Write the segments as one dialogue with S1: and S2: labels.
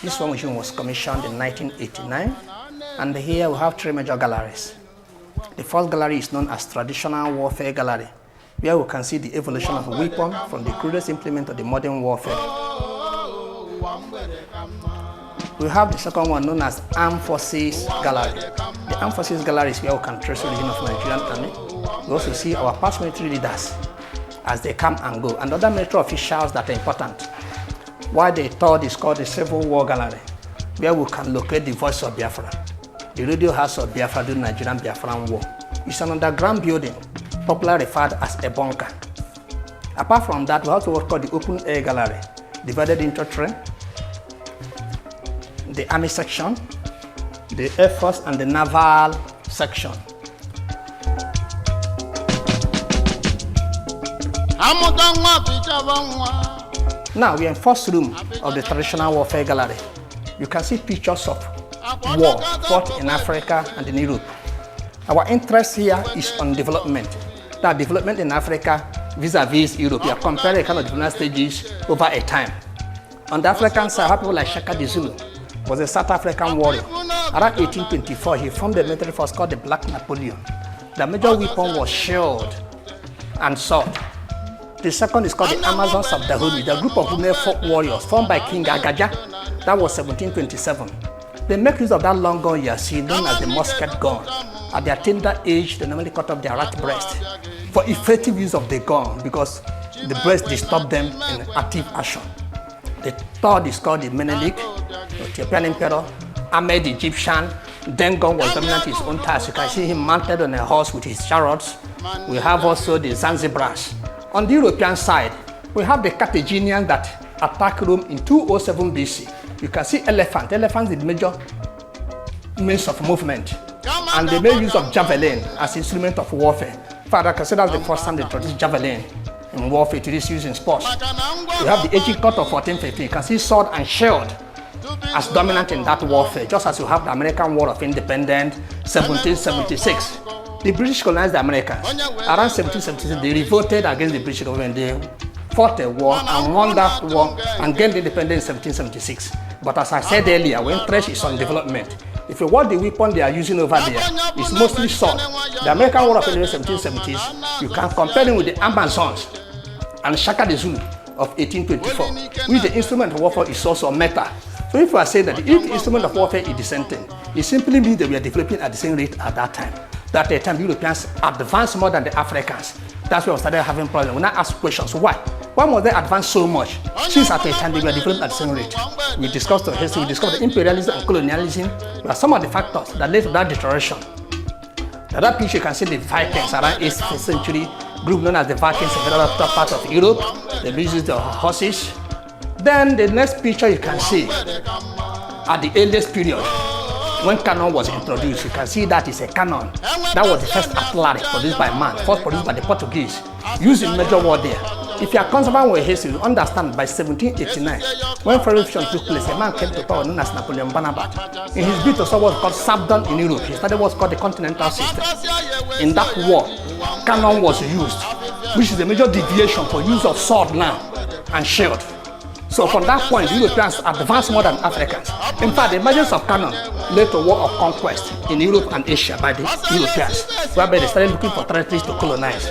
S1: This one machine was commissioned in 1989, and here we have three major galleries. The first gallery is known as Traditional Warfare Gallery, where we can see the evolution of a weapon from the crudest implement of the modern warfare. We have the second one known as Armed Forces Gallery. The Armed Forces Gallery is where we can trace the origin of Nigerian Army. We also see our past military leaders as they come and go, and other military officials that are important. While the third is called the Civil War Gallery, where we can locate the voice of Biafra, the radio house of Biafra during Nigerian Biafran War. It's an underground building, popularly referred as a bunker. Apart from that, we also call the Open Air Gallery, divided into three: the Army section, the Air Force, and the Naval section. Now we are in first room of the Traditional Warfare Gallery. You can see pictures of war fought in Africa and in Europe. Our interest here is on development. That development in Africa vis-a-vis Europe. We are comparing kind of different stages over a time. On the African side, people like Shaka the Zulu was a South African warrior. Around 1824, he formed a military force called the Black Napoleon. The major weapon was shield and sword. The second is called the Amazons of Dahomey, the group of women folk warriors formed by King Agaja. That was 1727. They make use of that long gun you are seeing, known as the musket gun. At their tender age, they normally cut off their right breast for effective use of the gun because the breast disturbed them in active action. The third is called the Menelik, the Ethiopian emperor, Ahmed the Egyptian. Dengon was dominant in his own task. You can see him mounted on a horse with his chariots. We have also the Zanzibars. On the European side, we have the Carthaginians that attacked Rome in 207 BC. You can see elephant. Elephant is the major means of movement. And they made use of javelin as instrument of warfare. Father considers the first time they introduced javelin in warfare. It is used in sports. We have the Aging Court of 1450. You can see sword and shield as dominant in that warfare, just as you have the American War of Independence, 1776. The British colonized the Americans. Around 1776, they revolted against the British government. They fought a war and won that war and gained independence in 1776. But as I said earlier, when interest is on development, if you watch the weapon they are using over there, it's mostly sword. The American War of Independence 1770s, you can compare them with the Amazons and Shaka the Zulu of 1824, which the instrument of warfare is also metal. So if you are saying that if the instrument of warfare is dissenting, it simply means that we are developing at the same rate at that time. That at the time Europeans advanced more than the Africans. That's why we started having problems. We now ask questions, why? Why must they advance so much? Since at the time they were developing at the same rate. We discussed the history, we discussed the imperialism and colonialism. There are some of the factors that led to that deterioration. The other picture you can see the Vikings around 8th century, group known as the Vikings in the top part of Europe. They used the horses. Then the next picture you can see at the earliest period, when cannon was introduced, you can see that is a cannon. That was the first artillery produced by man, first produced by the Portuguese, used in major war there. If you are concerned with history, you understand by 1789, when French Revolution took place, a man came to power known as Napoleon Bonaparte. In his bid to solve what was called Sabdon in Europe, he started what's called the continental system. In that war, cannon was used, which is a major deviation for use of sword now and shield. So from that point, Europeans advanced more than Africans. In fact, the emergence of cannon led to a war of conquest in Europe and Asia by the Europeans, whereby they started looking for territories to colonize.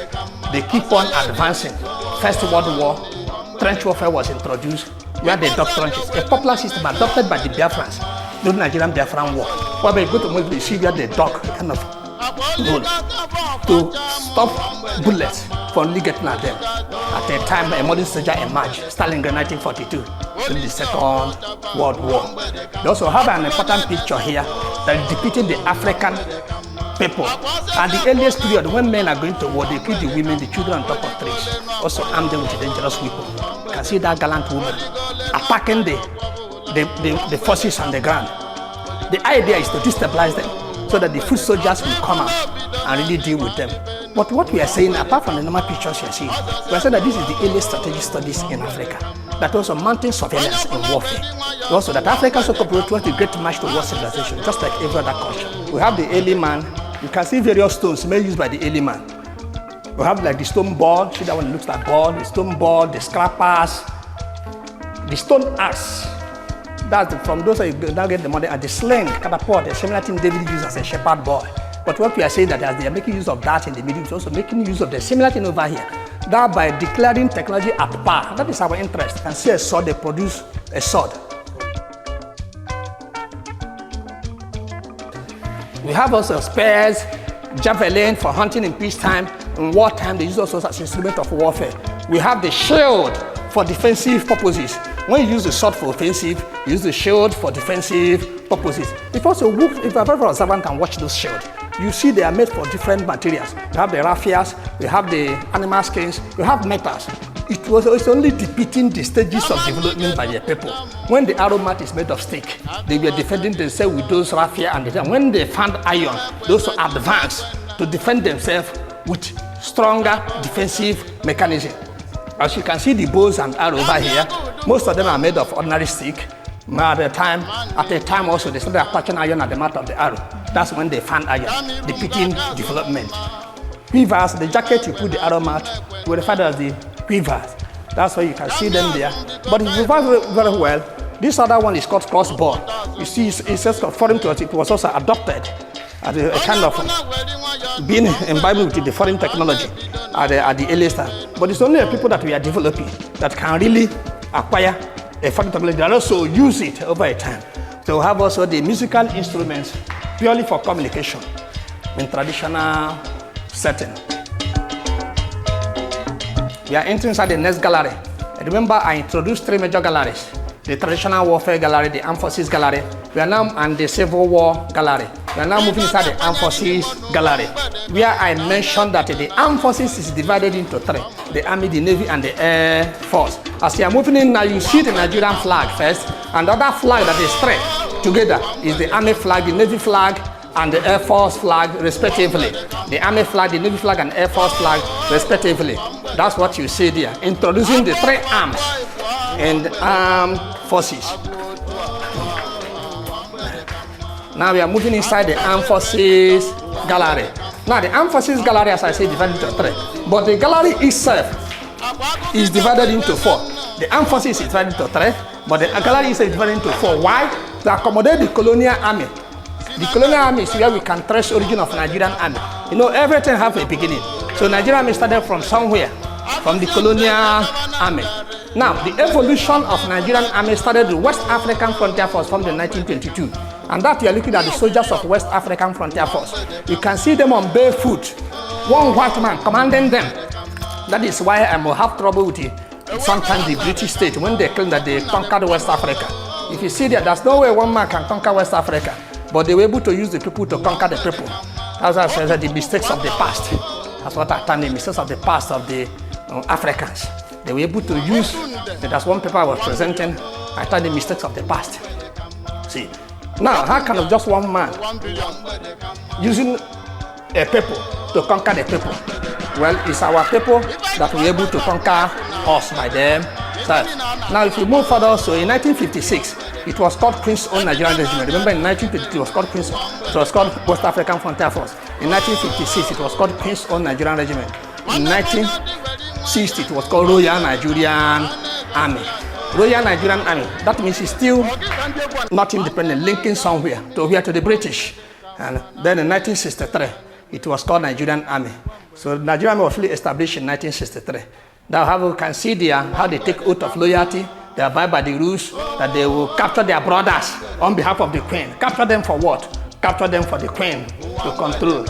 S1: They keep on advancing. First World War, trench warfare was introduced, where they dug trenches, a popular system adopted by the Biafrans during the Nigerian Biafran War, whereby you go to Mozambique, you see where they dug kind of hole to stop bullets from getting at them. At the time, a modern soldier emerged, Stalingrad 1942, during the Second World War. They also have an important picture here that is depicting the African people. At the earliest period, when men are going to war, they kill the women, the children on top of trees, also arm them with a dangerous weapon. You can see that gallant woman attacking the forces on the ground. The idea is to destabilize them so that the foot soldiers will come out and really deal with them. But what we are saying, apart from the normal pictures you are seeing, we are saying that this is the earliest strategic studies in Africa. That also mounting surveillance in warfare. Also that Africans also cooperated towards the great march towards civilization, just like every other culture. We have the early man. You can see various stones made used by the early man. We have like the stone ball, see that one looks like ball, the stone ball, the scrappers, the stone axe, From those you now get the money at the sling, catapult, a similar thing David used as a shepherd boy. But what we are saying that as they are making use of that in the Middle East, also making use of the similar thing over here. That by declaring technology at par, that is our interest. You can see a sword, they produce a sword. We have also spears, javelin for hunting in peacetime. In wartime, they use also as an instrument of warfare. We have the shield for defensive purposes. When you use the sword for offensive, you use the shield for defensive purposes. If you are very observant and watch those shields, you see they are made for different materials. We have the raffias, we have the animal skins, we have metals. It's only depicting the stages of development by the people. When the arrow mat is made of stick, they were defending themselves with those raffia, and when they found iron, those advanced to defend themselves with stronger defensive mechanism. As you can see, the bows and arrows over here, most of them are made of ordinary stick. At a time also, they started attaching iron at the mouth of the arrow. That's when they found iron, depicting development. Quivers, the jacket you put the arrow mat, we refer to as the quivers. That's why you can see them there. But if you observe very well, this other one is called crossbow. You see, it says foreign to us, it was also adopted as a kind of being imbibed with the foreign technology at the earliest time. But it's only the people that we are developing that can really acquire a foreign technology and also use it over a time. So we have also the musical instruments purely for communication in traditional setting. We are entering inside the next gallery. Remember, I introduced three major galleries: the traditional warfare gallery, the armed forces gallery, and the civil war gallery. We are now moving inside the armed forces gallery, where I mentioned that the armed forces is divided into three: the army, the navy, and the air force. As you are moving in now, you see the Nigerian flag first, and the other flag that is three together is the army flag, the navy flag, and the air force flag, respectively. The army flag, the navy flag, and air force flag, respectively. That's what you see there, introducing the three arms in the armed forces. Now we are moving inside the armed forces gallery. Now the armed forces gallery, as I say, divided into three, but the gallery itself is divided into four. The armed forces is divided into three, but the gallery itself is divided into four. Why? To accommodate the colonial army. The colonial army is where we can trace origin of Nigerian army. You know, everything has a beginning. So Nigerian army started from somewhere, from the colonial army. Now, the evolution of Nigerian army started the West African Frontier Force from the 1922. And that you are looking at the soldiers of West African Frontier Force. You can see them on barefoot. One white man commanding them. That is why I will have trouble with it. Sometimes the British state, when they claim that they conquered West Africa. If you see that, there's no way one man can conquer West Africa. But they were able to use the people to conquer the people. That's why I said the mistakes of the past. That's what I term the mistakes of the past of the Africans. They were able to use, that's one paper I was presenting, I term the mistakes of the past. See, now how can just one man using a people to conquer the people? Well, it's our people that were able to conquer us by themselves. Now if you move further also, in 1956, it was called Queen's Own Nigerian Regiment. Remember, in 1952, it was called Queen's Own. It was called West African Frontier Force. In 1956, it was called Queen's Own Nigerian Regiment. In 1960, it was called Royal Nigerian Army. Royal Nigerian Army. That means it's still not independent, linking somewhere to the British. And then in 1963, it was called Nigerian Army. So Nigerian Army was fully established in 1963. Now, how we can see there how they take oath of loyalty. They abide by the rules that they will capture their brothers on behalf of the Queen. Capture them for what? Capture them for the Queen to control.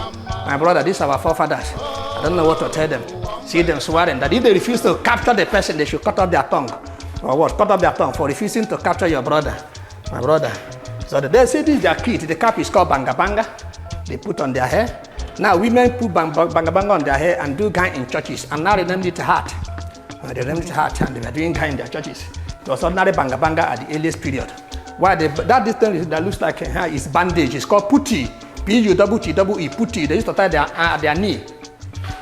S1: My brother, these are our forefathers. I don't know what to tell them. See them swearing that if they refuse to capture the person, they should cut off their tongue. Or what? Cut off their tongue for refusing to capture your brother. My brother. So they say this is their kit. The cap is called banga banga. They put on their hair. Now women put banga banga on their hair and do guy in churches. And now they named it heart. They named it heart and they were doing guy in their churches. It was ordinary banga banga at the earliest period. Why that distance that looks like is bandage. It's called putti. P-U-T-T-E, putti. They used to tie their knee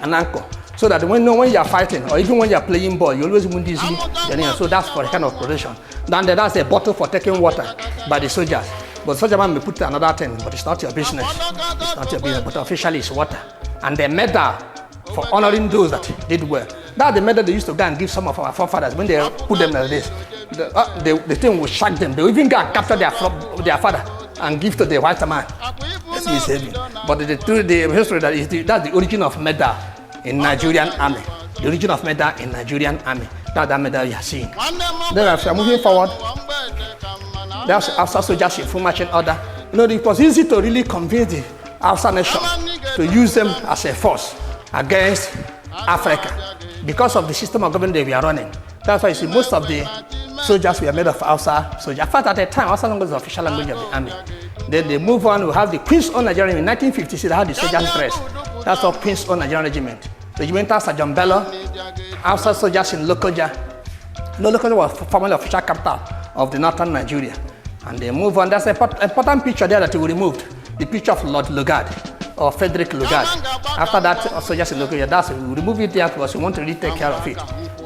S1: and ankle. So that when you are fighting or even when you are playing ball, you always wound easily. So that's for a kind of protection. Then that's a bottle for taking water by the soldiers. But the soldier man may put another thing, but it's not your business. It's not your business, but officially it's water. And the medal for honoring those that did well. That's the medal they used to go and give some of our forefathers when they put them like this. the thing will shock them. They will even go and capture their father and give to the white man. That's misbehaving. But the history that's the origin of medal in Nigerian army. The origin of medal in Nigerian army. That's the medal you are seeing. Then as we are moving forward, there's Hausa soldiers in full marching order. You know, it was easy to really convince the Hausa nation to use them as a force against Africa because of the system of government they were running. That's why you see most of the soldiers were made of Hausa soldiers. In fact, at the time, Hausa language was the official language of the army. Then they move on. We have the Queen's Own Nigerian Regiment. In 1956, they had the soldiers dress. That's all Queen's Own Nigerian Regiment. Regimental Sergeant Bello, Hausa soldiers in Lokoja. Lokoja was formerly official capital of the northern Nigeria. And they move on. That's an important picture there that we removed. The picture of Lord Lugard or Frederick Lugard. After that, soldiers in Lokoja, we remove it there because we want to really take care of it.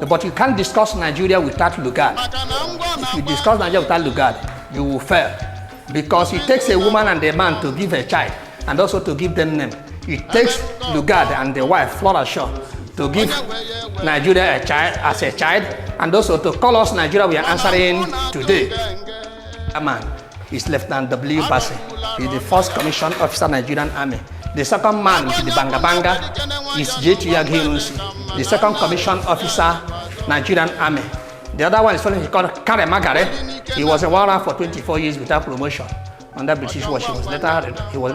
S1: But you can't discuss Nigeria without Lugard. If you discuss Nigeria without Lugard, you will fail. Because it takes a woman and a man to give a child and also to give them name. It takes Lugard and the wife, Flora Shaw, to give Nigeria a child as a child and also to call us Nigeria we are answering today. A man is Lieutenant W. Bassey. He is the first commissioned officer Nigerian Army. The second man, which is the Banga Banga, is J.T. Yaghirusi, the second commissioned officer Nigerian Army. The other one is called Kare Magare. He was in war for 24 years without promotion under British watch. He was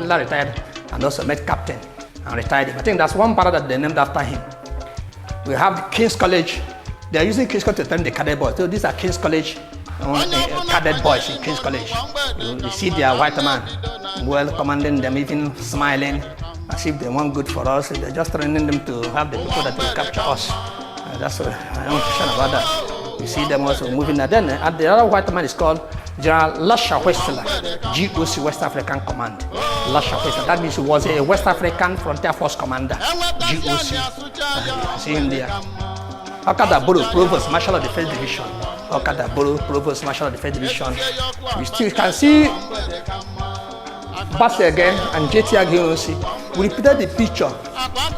S1: later retired and also made captain and retired. I think that's one part that they named after him. We have King's College. They are using King's College to train the cadet boys. So these are King's College cadet boys in King's College. You see their white man well commanding them, even smiling as if they want good for us. They're just training them to have the people that will capture us. That's what I don't question about that. You see them also moving. And then the other white man is called General Lasha Westler, GOC West African Command. Lasha Westler. That means he was a West African Frontier Force Commander. GOC. See him there. Okada Boro, Provost Marshal of the First Division. Okada Boro, Provost Marshal of the First Division. We still can see Bassey again and J.T. Yaghirusi. We repeated the picture.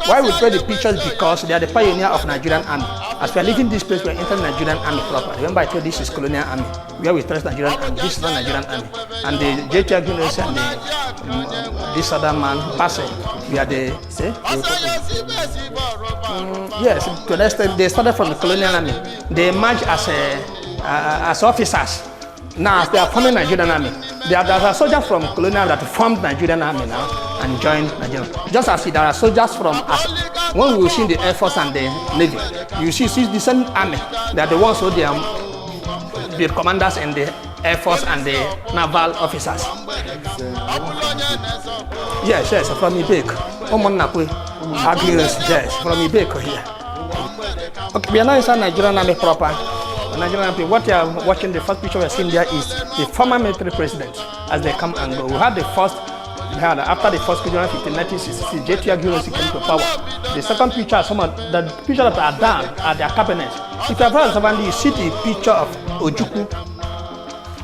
S1: Why we repeat the pictures? Because they are the pioneer of Nigerian Army. As we are leaving this place, we are entering Nigerian Army proper. Remember I told you this is colonial army. Where we trust Nigerian Army. This is not Nigerian Army. And the J.T. Yaghirusi and this other man, Bassey, we are the, say? Yes, to an extent, they started from the colonial army. They emerged as officers. Now, as they are forming Nigerian army, there are soldiers from colonial that formed Nigerian army now and joined Nigerian. Just as there are soldiers from, when we see the Air Force and the Navy, you see the same army. They are the ones who they are the commanders in the Air Force and the naval officers. Yes, from Ibeko. Yes, from Ibeko here. Okay, we are now inside Nigerian army proper. Nigerian army. What you are watching, the first picture we are seeing there is the former military president as they come and go. We had after the first General 1966, J.T. Yaghirusi came to power. The second picture, some of the pictures that are down at their cabinet. If you have heard of you see the picture of Ojukwu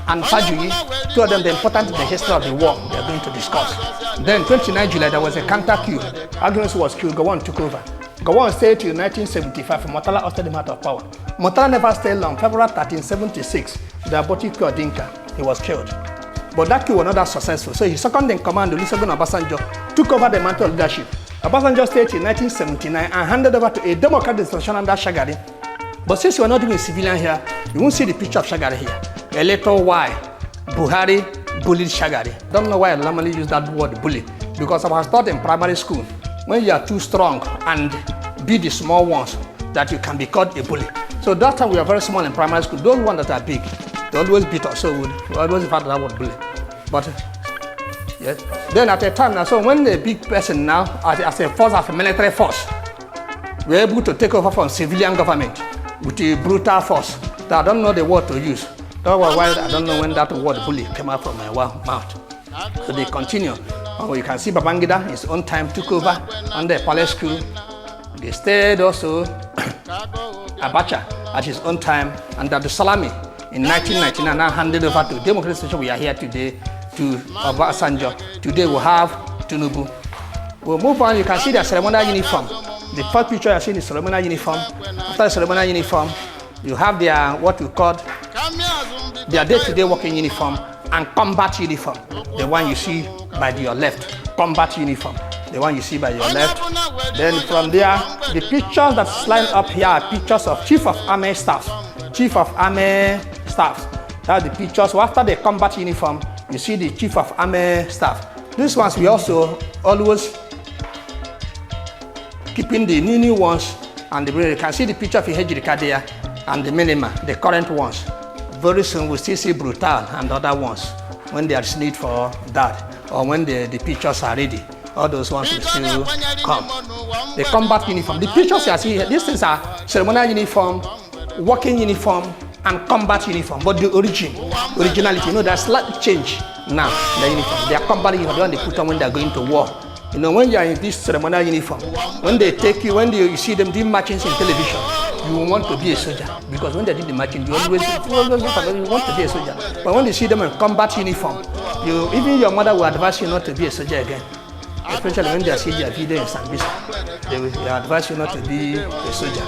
S1: and Fajuyi, two of them, the important in the history of the war they are going to discuss. Then 29 July, there was a counter coup. Yaghirusi was killed, Gowon took over. Gowon stayed till 1975, Murtala ousted him out of power. Murtala never stayed long. February 1376, the Aboti Odinka, he was killed. But that coup was not that successful. So his second in command, Olusegun Obasanjo, took over the mantle of leadership. Obasanjo stayed till 1979 and handed over to a Democratic institution under Shagari. But since you are not doing civilian here, you won't see the picture of Shagari here. A little why Buhari bullied Shagari. Don't know why I normally use that word bully. Because I was taught in primary school, when you are too strong and be the small ones, that you can be called a bully. So that time we were very small in primary school. Those ones that are big, they always beat us. So we always refer to that word bully. But yes. Then at a time now, so when the big person now, as a force of a military force, we're able to take over from civilian government with a brutal force that I don't know the word to use. That's why I don't know when that word bully came out from my mouth. So they continue. You can see Babangida, his own time, took over under palace coup. They stayed also Abacha at his own time, and Abdul Salami in 1999 now handed over to Democratic Station. We are here today to Obasanjo. Today we have Tinubu. We'll move on. You can see the ceremonial uniform. The first picture you see is the ceremonial uniform. After the ceremonial uniform, you have their what we call their day-to-day working uniform and combat uniform. The one you see by your left, combat uniform. The one you see by your left. Then from there, the pictures that slide up here are pictures of Chief of Army Staff. Chief of Army Staff. That's the pictures. So after the combat uniform, you see the Chief of Army Staff. These ones we also always keeping the new ones, and you can see the picture of Ihejirika there and the minima, the current ones. Very soon we'll still see Brutal and other ones when there is need for that, or when the pictures are ready. All those ones will still come. The combat uniform. The pictures you are seeing here, these things are ceremonial uniform, working uniform, and combat uniform. But the originality, there's slight change now. The uniform, they are combat uniform, the one they put on when they are going to war. When you are in this ceremonial uniform, when they take you, when you see them doing marchings in television, you want to be a soldier. Because when they did the marching, you always want to be a soldier. But when you see them in combat uniform, even your mother will advise you not to be a soldier again. Especially when they see their video in Sambisa, they will advise you not to be a soldier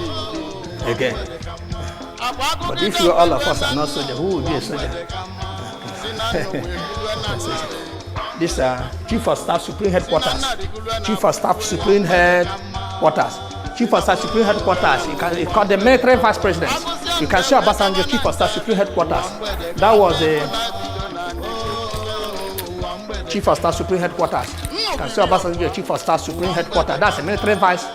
S1: again. But if you all of us are not soldiers, who will be a soldier? This Chief of Staff Supreme Headquarters. Chief of Staff Supreme Headquarters. Chief of Staff Supreme Headquarters. You call the military vice president. You can see Obasanjo, Chief of Staff Supreme Headquarters. That was the Chief of Staff Supreme Headquarters. You can see Obasanjo, Chief of Staff Supreme Headquarters. That's the military vice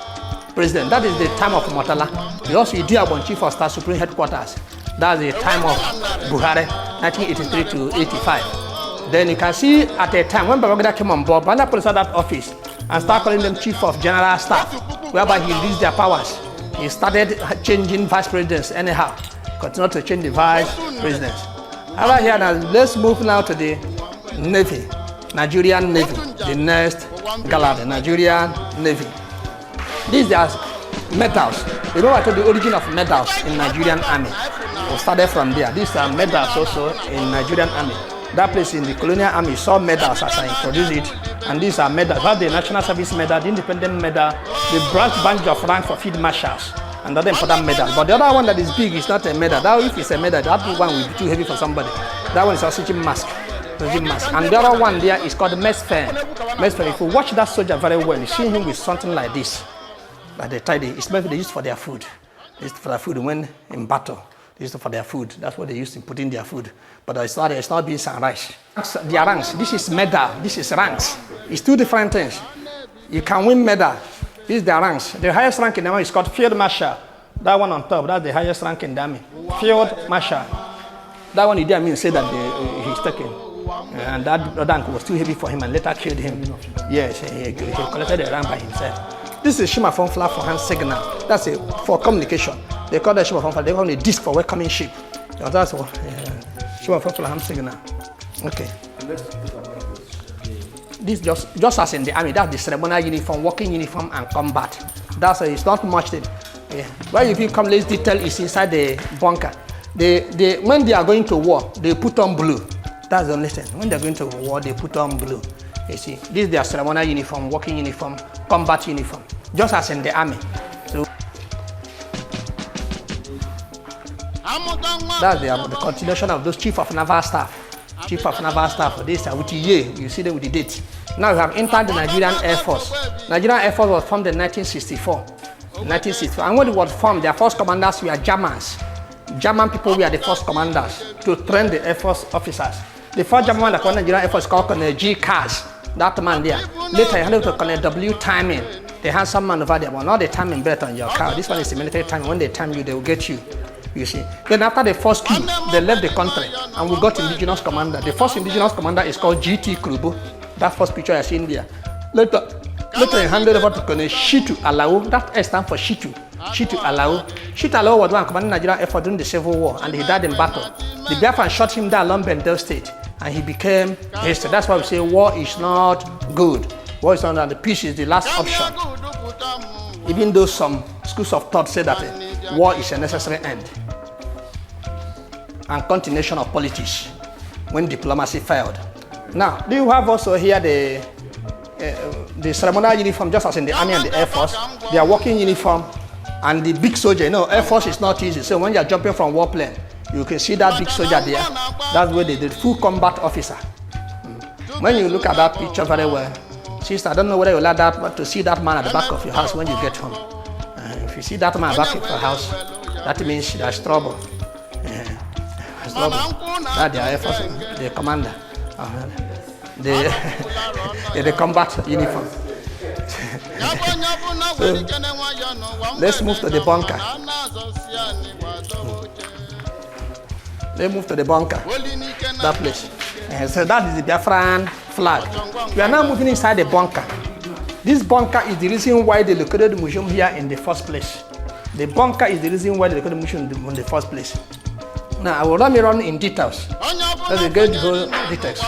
S1: president. That is the time of Murtala. You also Idiagbon, Chief of Staff Supreme Headquarters. That's the time of Buhari, 1983 to 85. Then you can see at a time when Babangida came on board, Banda put that office and started calling them Chief of General Staff, whereby he released their powers. He started changing vice presidents anyhow, continued to change the vice presidents. However, here now, let's move now to the Navy, Nigerian Navy, the next gala, the Nigerian Navy. These are medals. Remember I told the origin of medals in Nigerian Army. We started from there. These are medals also in Nigerian Army. That place in the colonial army saw medals as I introduced it, and these are medals. That's the National Service Medal, the Independent Medal, the branch badge of rank for field marshals, and other important medals. But the other one that is big is not a medal. That if it's a medal, that one will be too heavy for somebody. That one is oxygen mask. And the other one there is called the Mesfen. Mesfen. If you watch that soldier very well, you see him with something like this. Like they tie it's maybe they use for their food. They use for their food when in battle. They use it for their food. That's what they used to put in their food. But it's not beans and rice. Their ranks. This is medal. This is ranks. It's two different things. You can win medal. This is their ranks. The highest rank in the army is called Field Marshal. That one on top, that's the highest rank in the army. Field Marshal. That one, Idi Amin said that he's taken. And that rank was too heavy for him and later killed him. Yes, he collected the rank by himself. This is Shima phone flag for hand signal. That's for communication. They call that Shima phone flag. They call it a disc for welcoming ship. That's what Shima phone flag hand signal. Okay. This just as in the army, that's the ceremonial uniform, working uniform, and combat. That's it's not much. Yeah. Where if you come, let's detail is inside the bunker. When they are going to war, they put on blue. That's the only thing. When they're going to war, they put on blue. You see, this is their ceremonial uniform, working uniform, combat uniform, just as in the army. So that's the continuation of those chief of naval staff. Chief of Naval Staff, this with the year, you see them with the date. Now we have entered the Nigerian Air Force. Nigerian Air Force was formed in 1964. And when it was formed, their first commanders were Germans. German people were the first commanders to train the Air Force officers. The first German man that called Nigerian Air Force called Colonel G. Kars, that man there. Later, he handed to Colonel W. Timing. They had some man over there, but not the timing belt on your car. This one is the military timing. When they time you, they will get you. You see. Then after the first coup, they left the country and we got indigenous commander. The first indigenous commander is called G.T. Krubu. That first picture I see in there. Later he handed over to Colonel Shitu Alao. That S stands for Shitu. Shitu Alao. Shitu Alao was the one commanding Nigerian Air Force during the Civil War and he died in battle. The Biafran shot him down along Bendel State and he became history. That's why we say war is not good. War is not, and the peace is the last option. Even though some schools of thought say that war is a necessary end and continuation of politics when diplomacy failed. Now, do you have also here the ceremonial uniform, just as in the Army and the Air Force, their working uniform and the big soldier? You know, Air Force is not easy. So when you're jumping from warplane, You can see that big soldier there. That's where they did full combat officer. When you look at that picture very well, sister, I don't know whether you like that to see that man at the back of your house when you get home. If you see that man at the back of your house, that means there's trouble. There's trouble. That's their efforts, the commander, the combat uniform. So, let's move to the bunker. Let's move to the bunker. That place. So that is the Biafran flag. We are now moving inside the bunker. This bunker is the reason why they located the museum here in the first place. The bunker is the reason why they located the museum in the first place. Now I will run in details. Let's get the whole details.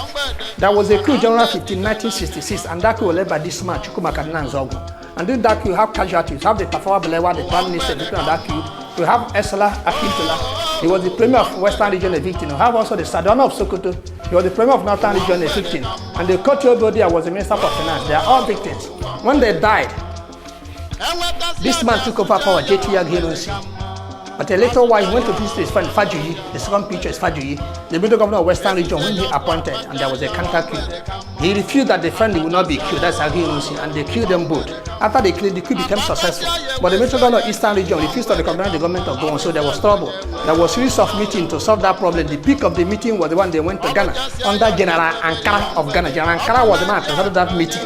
S1: There was a coup January 15, 1966, and that coup was led by this man, Chukwuma Kaduna Nzogu. And in that coup, you have casualties. You have the Tafawa Balewa, the Prime Minister, the on that coup. You have Esala Akintola. He was the Premier of Western Region, a victim. You have also the Sadona of Sokoto. He was the Premier of Northern Region, a victim. And the Kotu Obodia was the Minister for Finance. They are all victims. When they died, this man took over power, JT Aghilosi. But a little while, he went to visit his friend Fajuyi. The second picture is Fajuyi, the middle governor of Western Region, when he appointed, and there was a counter coup. He refused that the friend would not be killed, that's Aghilosi, and they killed them both. After they killed, the coup became successful. But the middle governor of Eastern Region refused to recognize the government of Gowon, so there was trouble. There was a series of meetings to solve that problem. The peak of the meeting was the one they went to Ghana, under General Ankara of Ghana. General Ankara was the man that started that meeting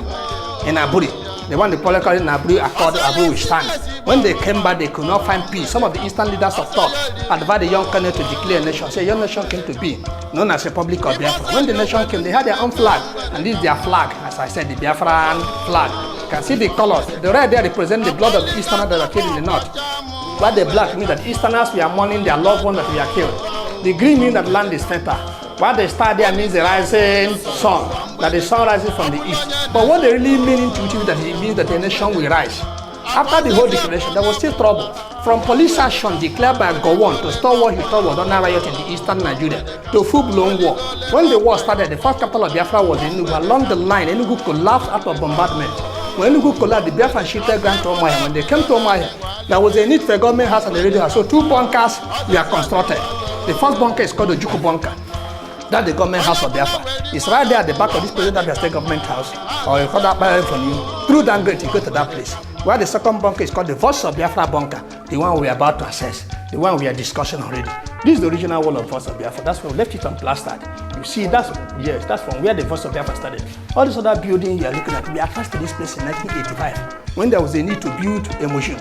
S1: in Aburi. The one the political in Aburi Accord, Aburi will stand. When they came back, they could not find peace. Some of the Eastern leaders of thought advised the young colonel to declare a nation. So a young nation came to be, known as Republic of Biafra. When the nation came, they had their own flag, and this is their flag, as I said, the Biafran flag. You can see the colors. The red there represent the blood of the Easterners that were killed in the north. While the black means that Easterners were mourning their loved ones that were killed. The green means that land is fertile. While the star there means the rising sun, that the sun rises from the east. But what they really mean intuitively that it means that the nation will rise. After the whole declaration, there was still trouble. From police action declared by Gowon to stop what he thought was under riot in the eastern Nigeria to full-blown war. When the war started, the first capital of Biafra was Enugu. Along the line, Enugu collapsed out of bombardment. When Enugu collapsed, the Biafran shifted ground to Umuahia. When they came to Umuahia, there was a need for a government house and a radio house. So two bunkers were constructed. The first bunker is called the Ojukwu bunker. That's the government house of Biafra. It's right there at the back of this present Abia State government house. Or you call that by from you. Through that gate, you go to that place. Where the second bunker is called the Voice of Biafra bunker. The one we are about to access. The one we are discussing already. This is the original wall of Voice of Biafra. That's why we left it unplastered. You see, that's from where the Voice of Biafra started. All this other building you are looking at, we attached to this place in 1985 when there was a need to build a museum.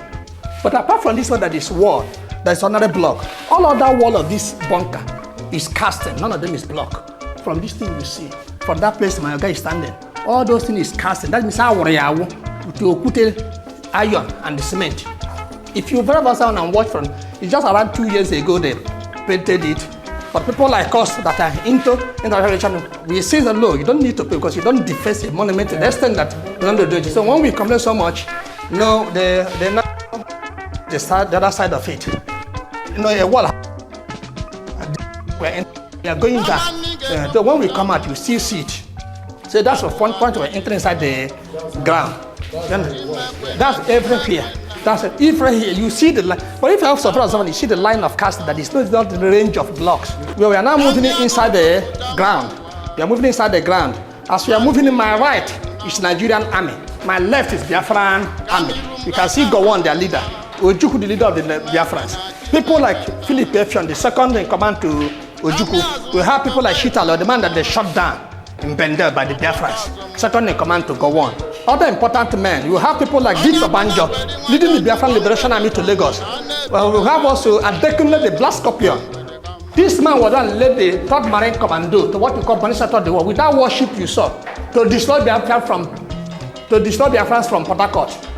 S1: But apart from this one that is wall, there's another block. All other wall of this bunker is casting. None of them is block. From this thing you see, from that place my guy is standing, all those things is casting. That means to put iron and the cement. If you very well and watch from, it's just around 2 years ago they painted it. But people like us that are into international, we say that no, you don't need to pay because you don't deface a monument to the extent that you don't do it. So when we complain so much, no, the other side of it, a wall. We are going back. So when we come out, you still see it. So that's the one point we're entering inside the ground. That's everything here. That's it. If right here, you see the line. But if you have surprise someone, you see the line of casting that is not the range of blocks. We are now moving inside the ground. We are moving inside the ground. As we are moving in my right, is Nigerian army. My left is Biafran army. You can see Gowon, their leader. Ojukwu, the leader of the Biafrans. People like Philip Effiong, the second in command to Ojukwu. We have people like Shitalo, the man that they shot down in Bendel by the Biafrans. Second in command to Gowon. Other important men, you have people like Victor Banjo, leading the Biafran Liberation Army to Lagos. Well, we have also Adekunle the Black Scorpion. This man was then led the 3rd Marine Commando to what we call Bonisa Third War. With that warship you saw, to destroy Biafrans from Port Harcourt.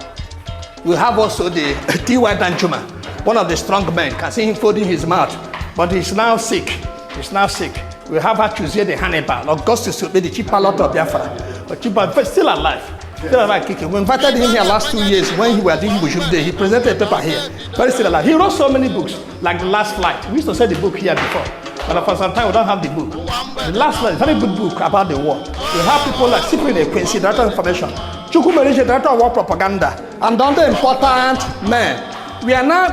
S1: We have also the T.Y. Danjuma, one of the strong men. Can see him folding his mouth, but he's now sick. He's now sick. We have Achuzie the Hannibal, Augustus will be the chief pilot of Biafra, but still alive. Still alive kicking. We invited him here last 2 years when he was doing Bushuk Day. He presented a paper here, but still alive. He wrote so many books, like The Last Flight. We used to say the book here before, but for some time we don't have the book. The Last Flight, very good book about the war. We have people like Cyprian Ekwensi, Director of Information, Chukwumerije, Director of War Propaganda, and other important men We are now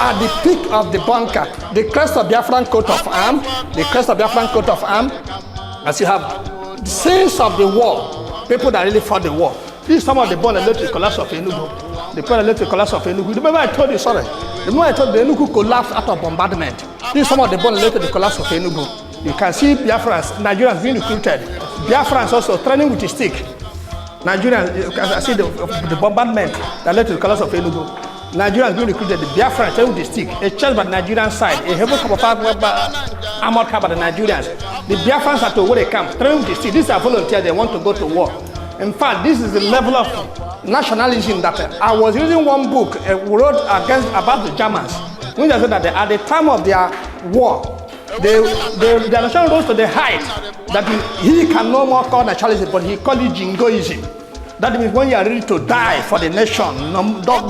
S1: at the peak of the bunker, the crest of Biafran coat of arm, the crest of Biafran coat of arm, as you have the scenes of the war, people that really fought the war. This is some of the born that led to the collapse of Enugu. The point that led to the collapse of Enugu. Remember I told you, sorry, remember I told you the Enugu collapsed out of bombardment. This is some of the born that led to the collapse of Enugu. You can see Biafrans, Nigerians being recruited. Biafrans also training with a stick. Nigerians, you can see the bombardment that led to the collapse of Enugu. Nigerians being recruited, the Biafrans training with a stick. A church by the Nigerian side, a heavy armored car by the Nigerians. The Biafrans are to where they camp, training with a stick. These are volunteers, they want to go to war. In fact, this is the level of nationalism that I was reading one book wrote about the Germans, which said that at the time of their war, the nation rose to the height that he can no more call nationalism, but he called it jingoism. That means when you are ready to die for the nation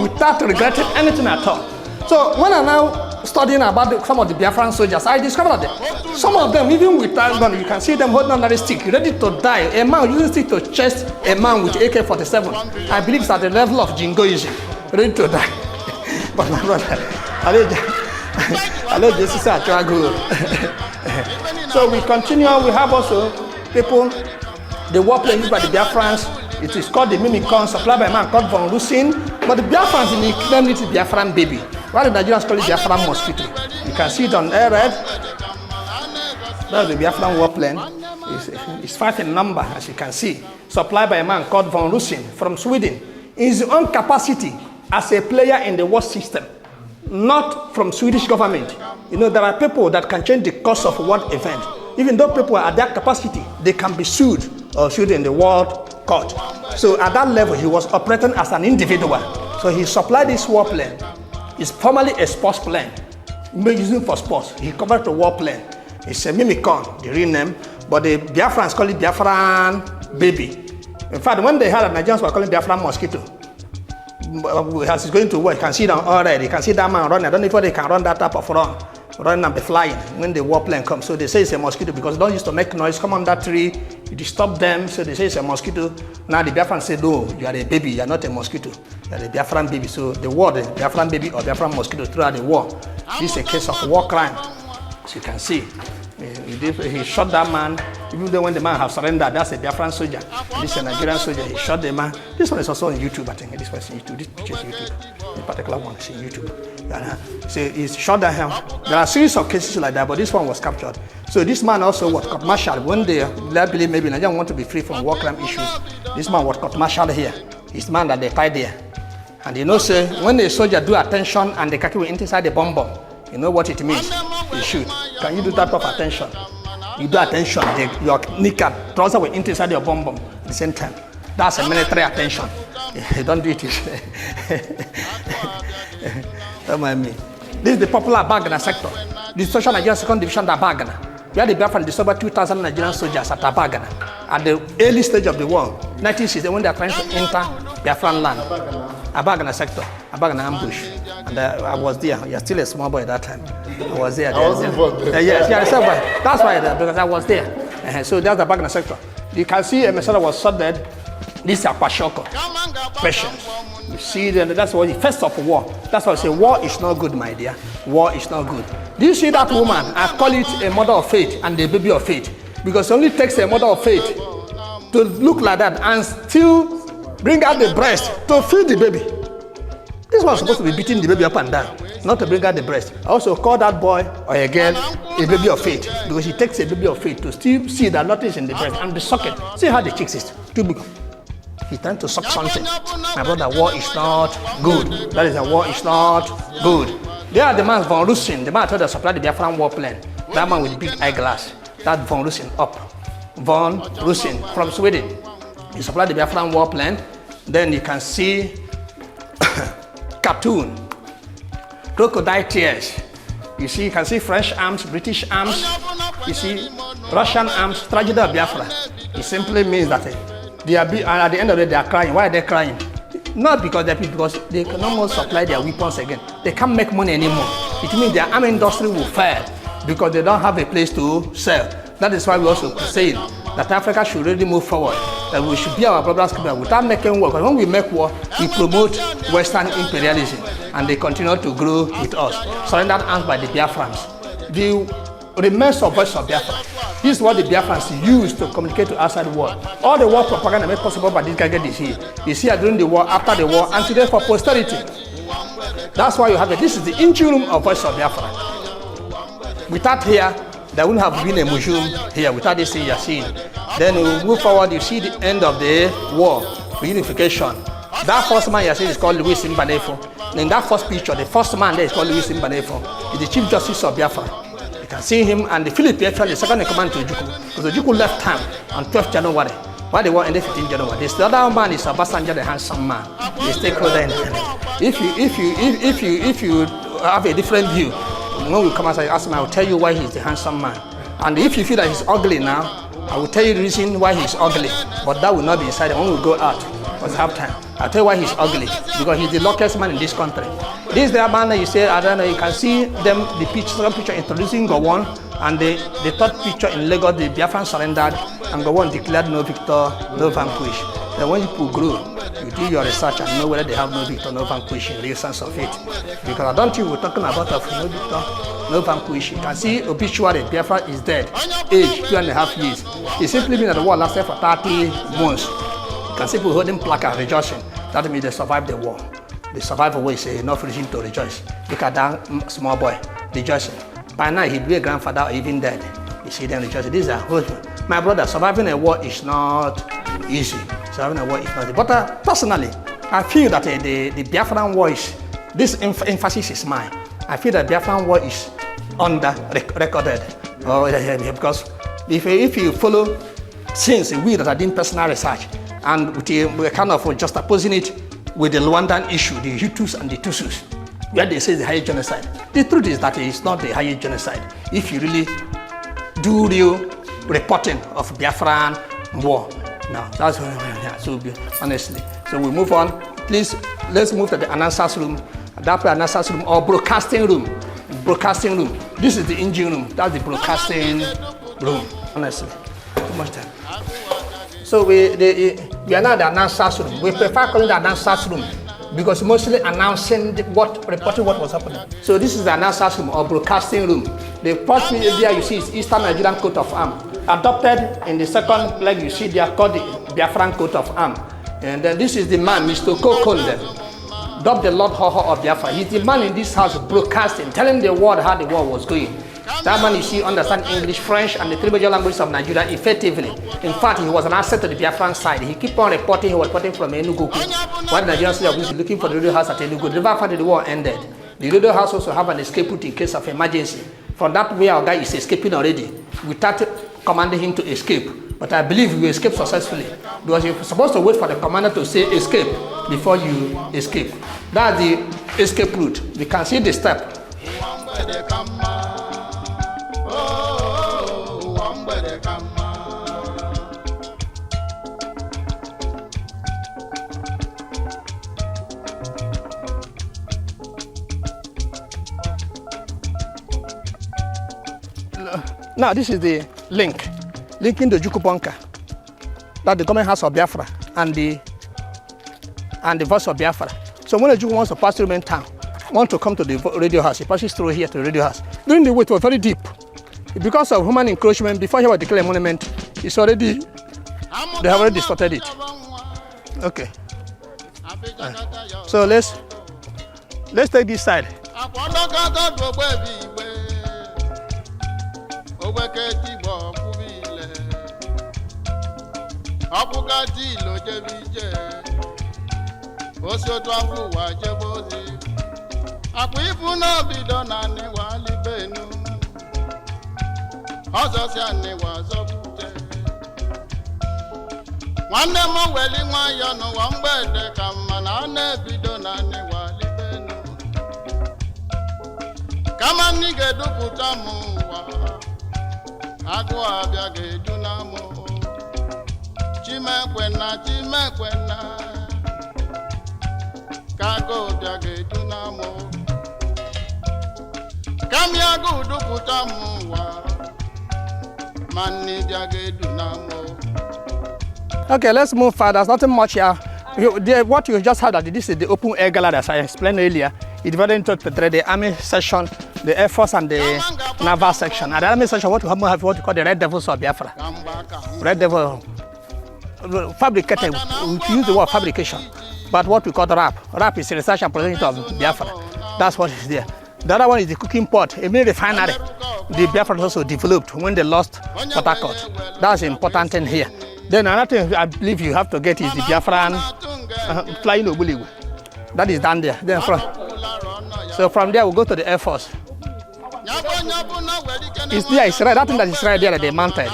S1: without regretting anything at all. So when I now studying about some of the Biafran soldiers, I discovered that some of them, even with that gun, you can see them holding on that stick, ready to die. A man using stick to chase a man with AK-47. I believe it's at the level of jingoism, ready to die. But my brother, so we continue. We have also people, the warplane used by the Biafrans. It is called the Mimikon, supplied by a man called Von Rusin. But the Biafrans in claim it is Biafran baby. Why the Nigerians call it Biafran mosquito? You can see it on air red. That's the Biafran warplane. It's 5 in number, as you can see. Supplied by a man called Von Rusin from Sweden. In his own capacity as a player in the war system, not from Swedish government. You know, there are people that can change the course of one event. Even though people are at their capacity, they can be sued or sued in the world court. So at that level, he was operating as an individual. So he supplied this warplane. It's formerly a sports plane, using for sports. He converted to warplane. It's a Mimikon, the real name, but the Biafrans call it Biafran baby. In fact, when they heard that Nigerians were calling Biafran mosquito, as he's going to work, you can see them already. You can see that man running. I don't know if they can run that type of run and be flying when the warplane comes. So they say it's a mosquito because they don't used to make noise. Come on that tree, you disturb them. So they say it's a mosquito. Now the Biafran say, no, you are a baby. You are not a mosquito. You are a Biafran baby. So the word, the Biafran baby or Biafran mosquito throughout the war. This is a case of war crime. As you can see, he shot that man. Even though when the man has surrendered, that's a Biafran soldier. This is a Nigerian soldier. He shot the man. This one is also on YouTube, I think. This one is on YouTube. This picture is YouTube. This particular one is on YouTube. So he shot that him. There are a series of cases like that, but this one was captured. So this man also was court-martialed. When they believe maybe Nigerians want to be free from war crime issues, this man was court-martialed here. It's the man that they tied there. And you know, say, when a soldier do attention and the khaki will inside the bomb, you know what it means? You shoot. Can you do that of attention? You do attention, your knicker, trouser will inside your bomb at the same time. That's a military attention. You don't do it. Don't mind me. This is the popular Abagana sector. The Social Nigerian Second Division at Abagana. We had the Biafran discovered 2,000 Nigerian soldiers at Abagana at the early stage of the war, 1960, when they are trying to enter Biafran land. Abagana sector, Abagana ambush. And I was there. You're still a small boy at that time. I was there.
S2: I was involved there.
S1: Yes, that's why, because I was there. So that's the Abagana sector. You can see a Mesala was shot dead. This is a Pashoko. Patience. You see, that's what the first of war. That's why I say war is not good, my dear. War is not good. Do you see that woman? I call it a mother of faith and a baby of faith. Because it only takes a mother of faith to look like that and still bring out the breast to feed the baby. This one's supposed to be beating the baby up and down, not to bring out the breast. I also call that boy or a girl a baby of faith because it takes a baby of faith to still see that nothing is in the breast and the socket. See how the chicks is too big. He's trying to suck something. My brother, war is not good. That is a war is not good. There are the man Von Rusin, the man told us to supply the Biafran warplane. That man with the big eyeglass. That Von Rusin up. Von Rusin from Sweden. He supplied the Biafran warplane. Then you can see cartoon, crocodile tears. You see, you can see French arms, British arms. You see Russian arms, tragedy of Biafra. It simply means that they are at the end of the day, they are crying. Why are they crying? Not because they can no more supply their weapons again. They can't make money anymore. It means their army industry will fail because they don't have a place to sell. That is why we also say that Africa should really move forward. That we should be our brothers keeper without making war. Because when we make war, we promote Western imperialism. and they continue to grow with us. Surrendered arms by the Biafrans. The remains of Voice of Biafra. This is what the Biafrans use to communicate to outside world. All the war propaganda made possible by this guy is here. He's here during the war, after the war, and today for posterity. That's why you have it. This is the engine room of Voice of Biafra. Without here, there wouldn't have been a museum here. Without this thing you're seeing. Then we move forward, you see the end of the war, reunification. That first man you see is called Louis Mbanefo. In that first picture, the first man there is called Louis Mbanefo. He's the Chief Justice of Biafra. You can see him and the Philip Biafra, the second in command to Ojukwu. Because Ojukwu left town on 12th January. While the war ended 15th January. This the other man is Obasanjo, the handsome man. The stakeholder in it. If you have a different view, when we come outside, ask him, I will tell you why he's the handsome man. And if you feel that he's ugly now, I will tell you the reason why he's ugly. But that will not be inside when we go out. Because I have time. I'll tell you why he's ugly. Because he's the luckiest man in this country. This is the man that you say, I don't know, you can see them, the second picture introducing Gowon, and the third picture in Lagos, the Biafran surrendered, and Gowon declared no victor, no vanquish. Then when people grow, you do your research and know whether they have no victor, no vanquish in the real sense of it. Because I don't think we're talking about of no victor, no vanquish. You can see obituary, Biafra is dead, age 2.5 years. It simply means that the war lasted for 30 months. You can see people holding placard rejoicing. That means they survived the war. The survivor way is enough reason to rejoice. Look at that small boy rejoicing. By now he'd be a grandfather or even dead. You see them rejoicing. These are husband. My brother, surviving a war is not easy. Surviving a war is not easy. But personally, I feel that the Biafran war is, this emphasis is mine. I feel that Biafran war is under-recorded. Because if you follow, since we that are doing personal research, and we're kind of just opposing it with the Rwandan issue, the Hutus and the Tutsis, where they say the highest genocide. The truth is that it's not the highest genocide. If you really do real reporting of Biafran war. Now, that's so honestly. So we move on. Please, let's move to the announcers room. That announcers room or broadcasting room. Broadcasting room. This is the engine room. That's the broadcasting room. Honestly, too much time. So we are now the announcers room. We prefer calling the announcers room because mostly announcing reporting what was happening. So this is the announcers room or broadcasting room. The first area you see is Eastern Nigerian coat of arms. Adopted in the second leg you see they are called the Biafran coat of arms. And then this is the man, Mr. Kokonde, dubbed the Lord Hoho of Biafra. He's the man in this house broadcasting, telling the world how the war was going. That man, you see, understands English, French, and the three major languages of Nigeria effectively. In fact, he was an asset to the Biafran side. He kept on reporting. He was reporting from Enugu. While the Nigerian soldiers was looking for the radio house at Enugu, the never found the war ended. The radio house also have an escape route in case of emergency. From that way, our guy is escaping already without commanding him to escape. But I believe we escaped successfully because you're supposed to wait for the commander to say escape before you escape. That's the escape route. We can see the step. Now this is the link, linking the Ojukwu bunker, that the government house of Biafra and the Voice of Biafra. So when Ojukwu wants to pass through main town, want to come to the radio house, he passes through here to the radio house. During the way it was very deep. Because of human encroachment, before he was declared a monument, they have already distorted it. Okay. So let's take this side. Okay, let's move further. There's nothing much here. What you just heard, that this is the open air gallery, as I explained earlier. It divided into the army section, the air force, and the naval section. And the army section, what we have what we call the Red Devils of Biafra. Red Devil fabricated. We use the word fabrication, but what we call the RAP. RAP is the research and production of Biafra. That's what is there. The other one is the cooking pot, a mini refinery. The Biafra also developed when they lost Port Harcourt. That's the important thing here. Then another thing I believe you have to get is the Biafran flying Obuligwe. That is down there. Then so from there we go to the Air Force. It's there, it's right. That thing that is right there at the mountain.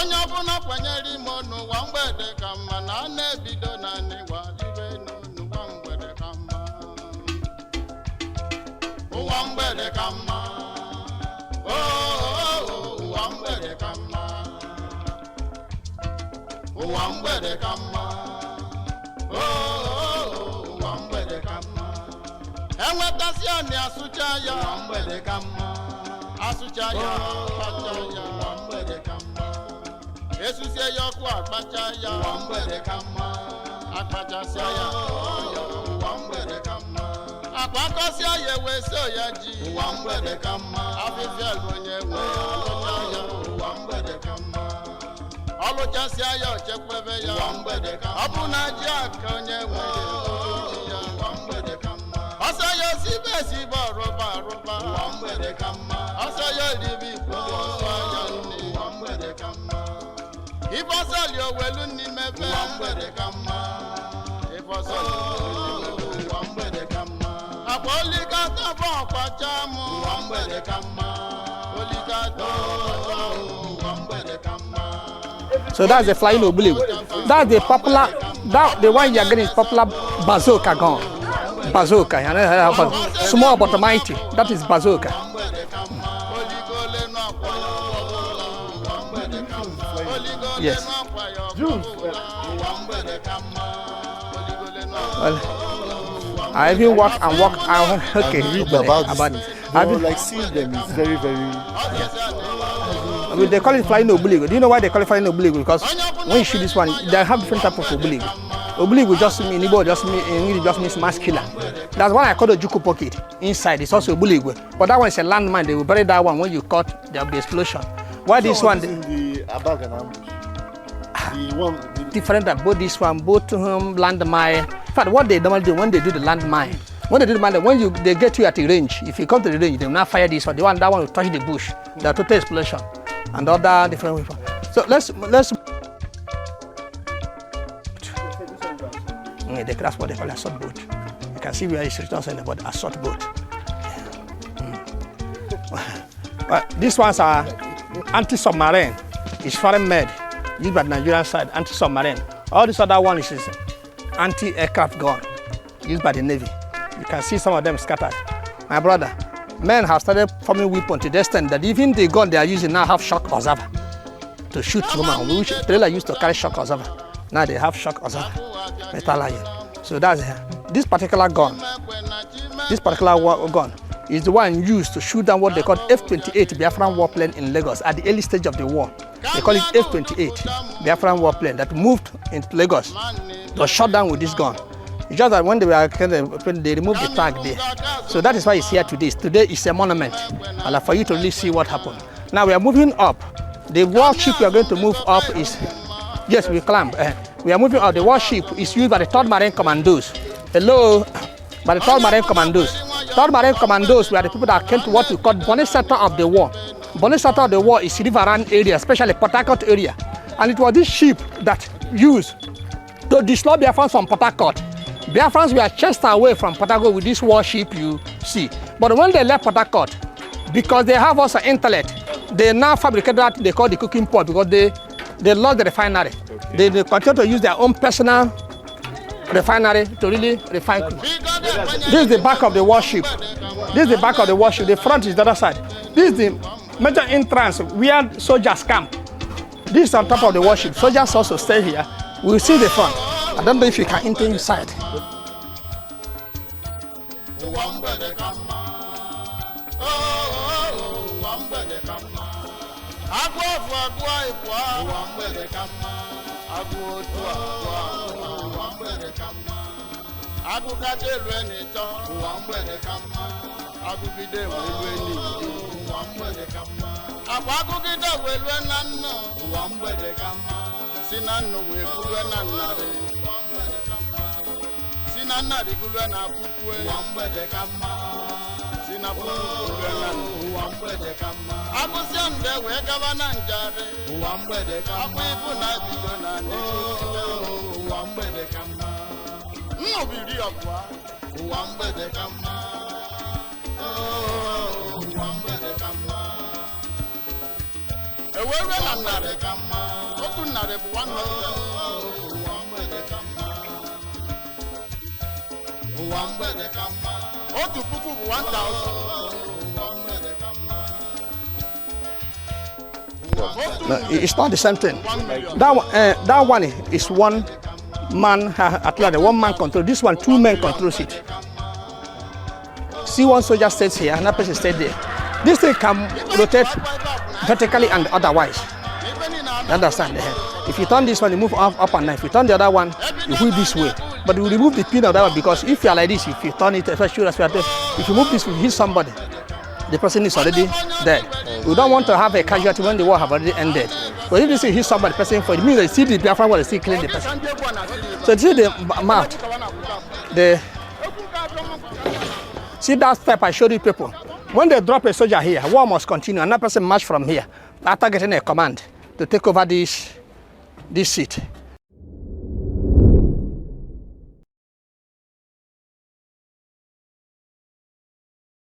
S2: Onye ọbụla kwanyere ime ọnụ wa mgbede ka mma na na-ebido na n'ịwa ibe n'ọnụ wa mgbede ka mma. Ụwa mgbede ka mma. Ụwa mgbede ka mma. Ụwa mgbede ka mma. Ụwa mgbede ka mma. Enwetasị anyị asụcha ya ụwa mgbede ka mma. Asụcha ya akpacha ya ụwa mgbede ka mma. Esusie ya ọkụ akpacha ya ụwa mgbede ka mma. Akpachasịa ya ụwa mgbede ka mma. Akpakọsịa ya ewesịa ya ji ụwa mgbede ka mma. Afịfịa onye nwe ọlụcha ya ụwa mgbede ka mma. Ọlụchasịa ya ochekwebe ya ụwa mgbede ka mma. Ọ bụ na ji aka onye nwe ya ụwa mgbede ka mma. Ọsọ ya osibe esibe ọrụba arụba ụwa mgbede ka mma. Ọsọ ya olibi ikwu ọsọ ya nne ụwa mgbede ka mma. Ifọsọli owelu n'ime fe ụwa mgbede ka mma. Ifọsọli ụwa mgbede ka mma. Akwa olikata bụ ọkpacha mụ ụwa mgbede ka mma. Olikata ụwa mgbede ka mma.
S1: So that's the flying Obuligwe. That's the popular, the one you are getting is popular bazooka gun. Bazooka, you know, small but mighty. That is bazooka. Yes. Well, I even walk and walk out. Okay,
S3: read about
S1: it.
S3: I mean, like seeing them is very, very.
S1: I mean, they call it flying Obuligwe. Do you know why they call it flying Obuligwe? Because when you shoot this one, they have different types of Obuligwe. Obuligwe just mean Igbo just means mass killer. That's why I call the Juku pocket. Inside it's also Obuligwe. But that one is a landmine. They will bury that one when you cut the explosion. Why this one?
S3: In the abag and ambush. The one
S1: different than both this one, both landmine. In fact, what they normally do when they do the landmine, when they get you at the range, if you come to the range, they will not fire this one. The one that one will touch the bush, the total explosion, and other different weapons. So let's. Yeah, that's what they call assault boat. You can see where it's written on the board, assault boat. These ones are anti-submarine. It's foreign made, used by the Nigerian side, anti-submarine. All this other one is anti-aircraft gun, used by the Navy. You can see some of them scattered. My brother, men have started forming weapons to the extent that even the gun they are using now have shock absorber to shoot women, which trailer used to carry shock absorber. Now they have shock absorber, metal iron. So that's this particular gun. This particular gun is the one used to shoot down what they call F-28 Biafran warplane in Lagos at the early stage of the war. They call it F-28 Biafran warplane that moved into Lagos. It was shot down with this gun. It's just that when they were they removed the tag there. So that is why it's here today. Today is a monument, and for you to really see what happened. Now we are moving up. The warship we are going to move up is, yes, we climb. We are moving up. The warship is used by the 3rd Marine Commandos. Hello, by the 3rd Marine Commandos. 3rd Marine Commandos were the people that came to what we call bonnet center of the war. Bonnet center of the war is Riverine area, especially Port Harcourt area. And it was this ship that used to destroy Biafrans from Port Harcourt. Biafrans were chased away from Port Harcourt with this warship you see. But when they left Port Harcourt, because they have also intellect, they now fabricated that they call the cooking pot because they lost the refinery. They continue to use their own personal refinery to really refine crude. This is the back of the warship. This is the back of the warship. The front is the other side. This is the major entrance where soldiers camp. This is on top of the warship. Soldiers also stay here. We will see the front. I don't know if you can enter inside. No, it's not the same thing. That one is one man, at least one man control. This one, 2 men controls it. See, one soldier stays here, another person stays there. This thing can rotate vertically and otherwise. You understand? If you turn this one, you move up and down. If you turn the other one, you move this way. But you remove the pin of that one because if you are like this, if you turn it, especially if you move this, if you hit somebody, the person is already dead. We don't want to have a casualty when the war have already ended. But if this is hit somebody, the person for it means they see the Biafran war, they still killing the person. So see the mouth, see that step I showed you people. When they drop a soldier here, war must continue. Another person march from here after getting a command to take over this seat.